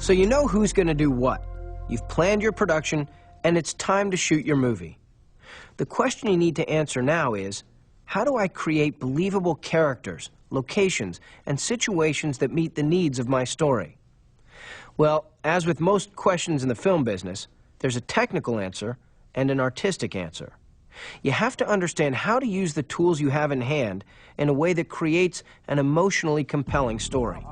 So you know who's going to do what. You've planned your production, and it's time to shoot your movie. The question you need to answer now is, how do I create believable characters, locations, and situations that meet the needs of my story? Well, as with most questions in the film business, there's a technical answer and an artistic answer. You have to understand how to use the tools you have in hand in a way that creates an emotionally compelling story.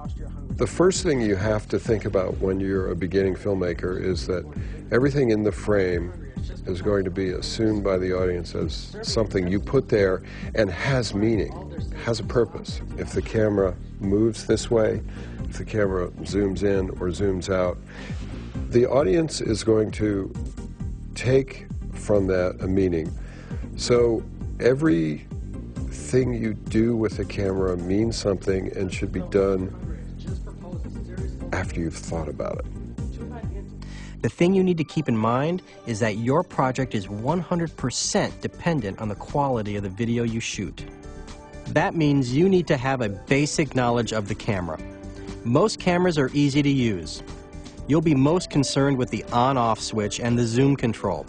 The first thing you have to think about when you're a beginning filmmaker is that everything in the frame is going to be assumed by the audience as something you put there and has meaning, has a purpose. If the camera moves this way, if the camera zooms in or zooms out, the audience is going to take from that a meaning. So everything you do with the camera means something and should be done after you've thought about it. The thing you need to keep in mind is that your project is 100% dependent on the quality of the video you shoot. That means you need to have a basic knowledge of the camera. Most cameras are easy to use. You'll be most concerned with the on-off switch and the zoom control.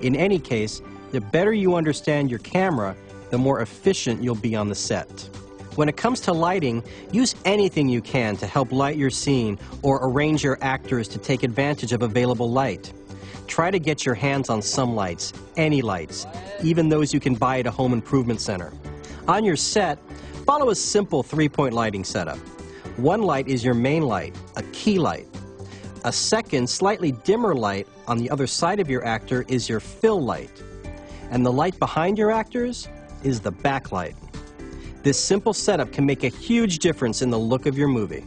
In any case, the better you understand your camera, the more efficient you'll be on the set. When it comes to lighting, use anything you can to help light your scene or arrange your actors to take advantage of available light. Try to get your hands on some lights, any lights, even those you can buy at a home improvement center. On your set, follow a simple three-point lighting setup. One light is your main light, a key light. A second, slightly dimmer light on the other side of your actor is your fill light. And the light behind your actors is the backlight. This simple setup can make a huge difference in the look of your movie.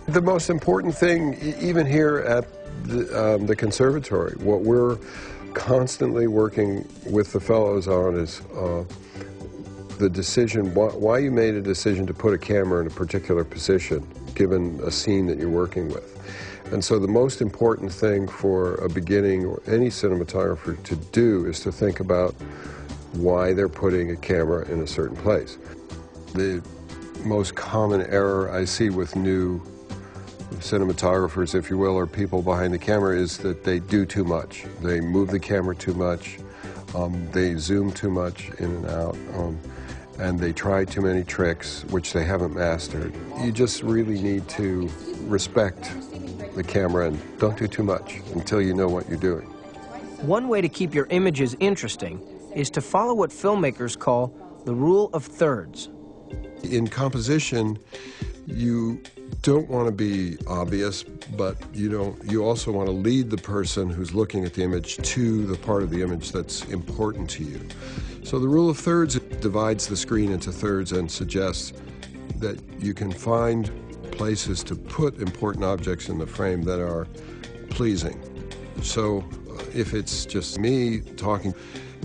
The most important thing, even here at the conservatory, what we're constantly working with the fellows on is the decision, why you made a decision to put a camera in a particular position, given a scene that you're working with. And so the most important thing for a beginning or any cinematographer to do is to think about why they're putting a camera in a certain place. The most common error I see with new cinematographers, if you will, or people behind the camera, is that they do too much. They move the camera too much, they zoom too much in and out, and they try too many tricks, which they haven't mastered. You just really need to respect the camera and don't do too much until you know what you're doing. One way to keep your images interesting is to follow what filmmakers call the rule of thirds. In composition, you don't want to be obvious, but you also want to lead the person who's looking at the image to the part of the image that's important to you. So the rule of thirds divides the screen into thirds and suggests that you can find places to put important objects in the frame that are pleasing. So if it's just me talking,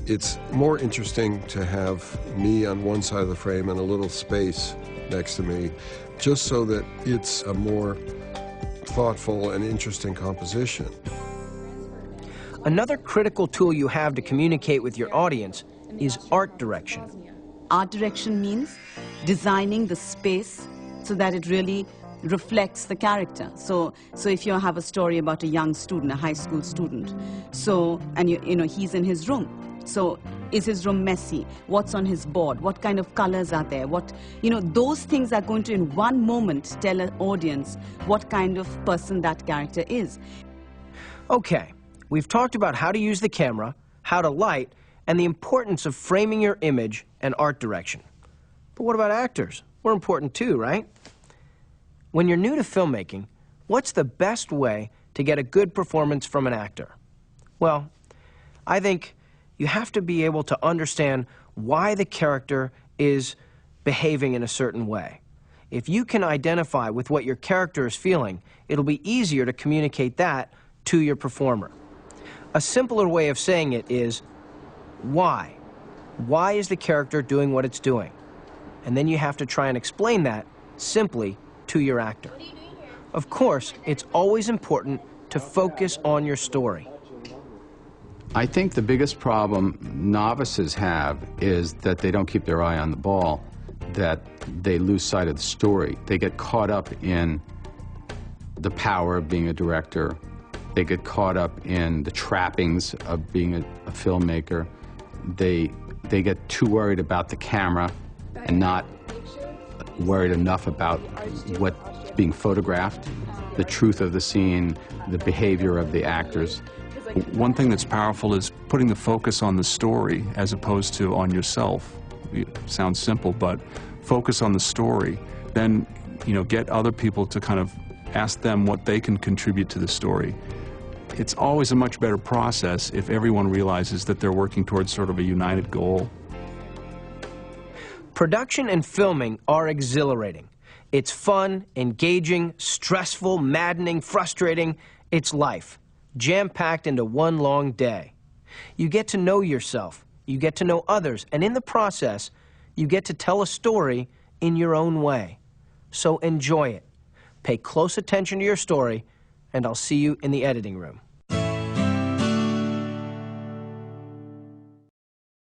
it's more interesting to have me on one side of the frame and a little space next to me, just so that it's a more thoughtful and interesting composition. Another critical tool you have to communicate with your audience is art direction. Art direction means designing the space so that it really reflects the character. So if you have a story about a young student, a high school student, and he's in his room. So is his room messy? What's on his board? What kind of colors are there? Those things are going to, in one moment, tell an audience what kind of person that character is. Okay, we've talked about how to use the camera, how to light, and the importance of framing your image and art direction. But what about actors? We're important too, right? When you're new to filmmaking, what's the best way to get a good performance from an actor? Well, I think you have to be able to understand why the character is behaving in a certain way. If you can identify with what your character is feeling, it'll be easier to communicate that to your performer. A simpler way of saying it is, why? Why is the character doing what it's doing? And then you have to try and explain that simply to your actor. Of course, it's always important to focus on your story. I think the biggest problem novices have is that they don't keep their eye on the ball, that they lose sight of the story. They get caught up in the power of being a director. They get caught up in the trappings of being a filmmaker. They get too worried about the camera and not worried enough about what's being photographed, the truth of the scene, the behavior of the actors. One thing that's powerful is putting the focus on the story as opposed to on yourself. It sounds simple, but focus on the story. Then, get other people to kind of ask them what they can contribute to the story. It's always a much better process if everyone realizes that they're working towards sort of a united goal. Production and filming are exhilarating. It's fun, engaging, stressful, maddening, frustrating. It's life, jam-packed into one long day. You get to know yourself, you get to know others, and in the process, you get to tell a story in your own way. So enjoy it. Pay close attention to your story, and I'll see you in the editing room.